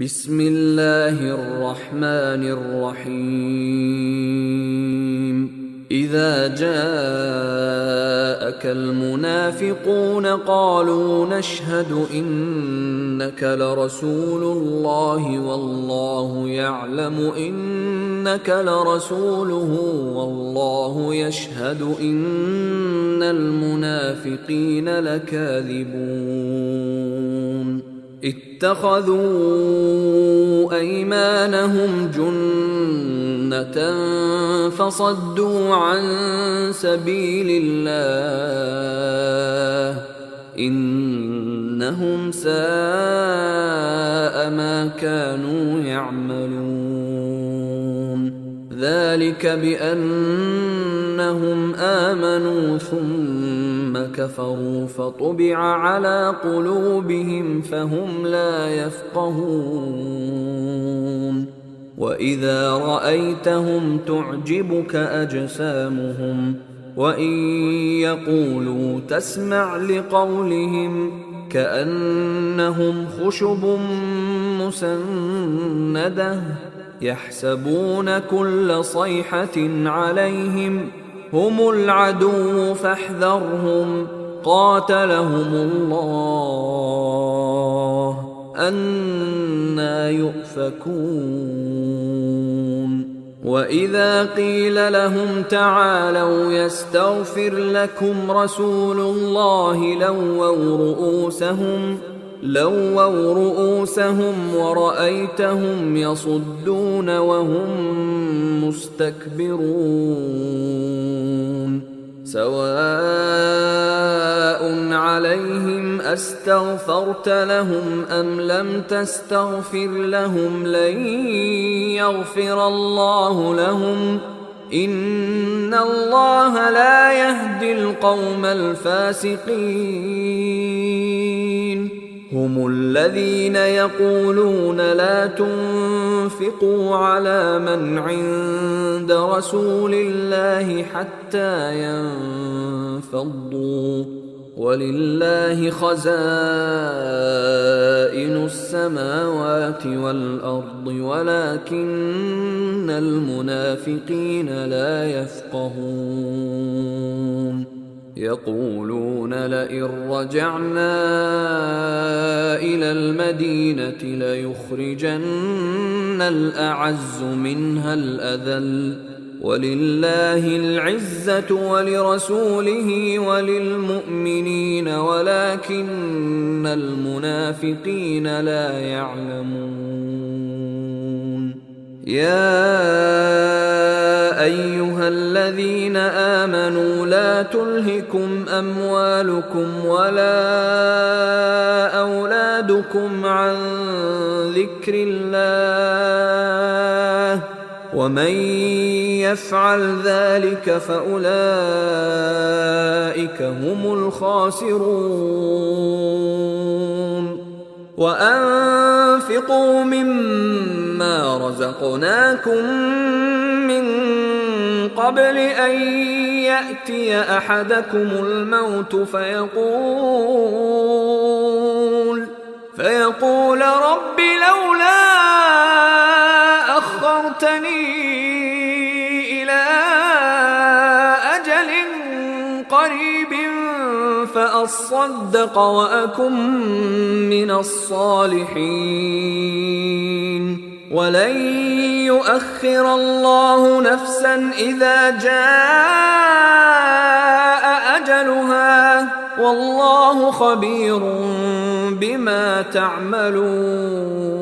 بسم الله الرحمن الرحيم إذا جاءك المنافقون قالوا نشهد إنك لرسول الله والله يعلم إنك لرسوله والله يشهد إن المنافقين لكاذبون اتخذوا أيمانهم جنة فصدوا عن سبيل الله إنهم ساء ما كانوا يعملون ذلك بأنهم آمنوا ثم كفروا فطبع على قلوبهم فهم لا يفقهون وإذا رأيتهم تعجبك أجسامهم وإن يقولوا تسمع لقولهم كأنهم خشب مسندة يحسبون كل صيحة عليهم هم العدو فاحذرهم قاتلهم الله أنى يؤفكون وإذا قيل لهم تعالوا يستغفر لكم رسول الله لووا رؤوسهم ورأيتهم يصدون وهم مستكبرون سواء عليهم أستغفرت لهم أم لم تستغفر لهم لن يغفر الله لهم إن الله لا يهدي القوم الفاسقين هم الذين يقولون لا تنفقوا على من عند رسول الله حتى ينفضوا ولله خزائن السماوات والأرض ولكن المنافقين لا يفقهون يقولون لئن رجعنا إلى المدينة ليخرجن الأعز منها الأذل ولله العزة ولرسوله وللمؤمنين ولكن المنافقين لا يعلمون يا أيها الذين آمنوا لا تلهكم أموالكم ولا أولادكم عن ذكر الله ومن يفعل ذلك فأولئك هم الخاسرون وأنفقوا مما رزقناكم من قبل أن يأتي أحدكم الموت فيقول رب لولا أخرتني إلى أجل قريب فأصدق وأكن من الصالحين ولن يؤخر الله نفسا إذا جاء أجلها والله خبير بما تعملون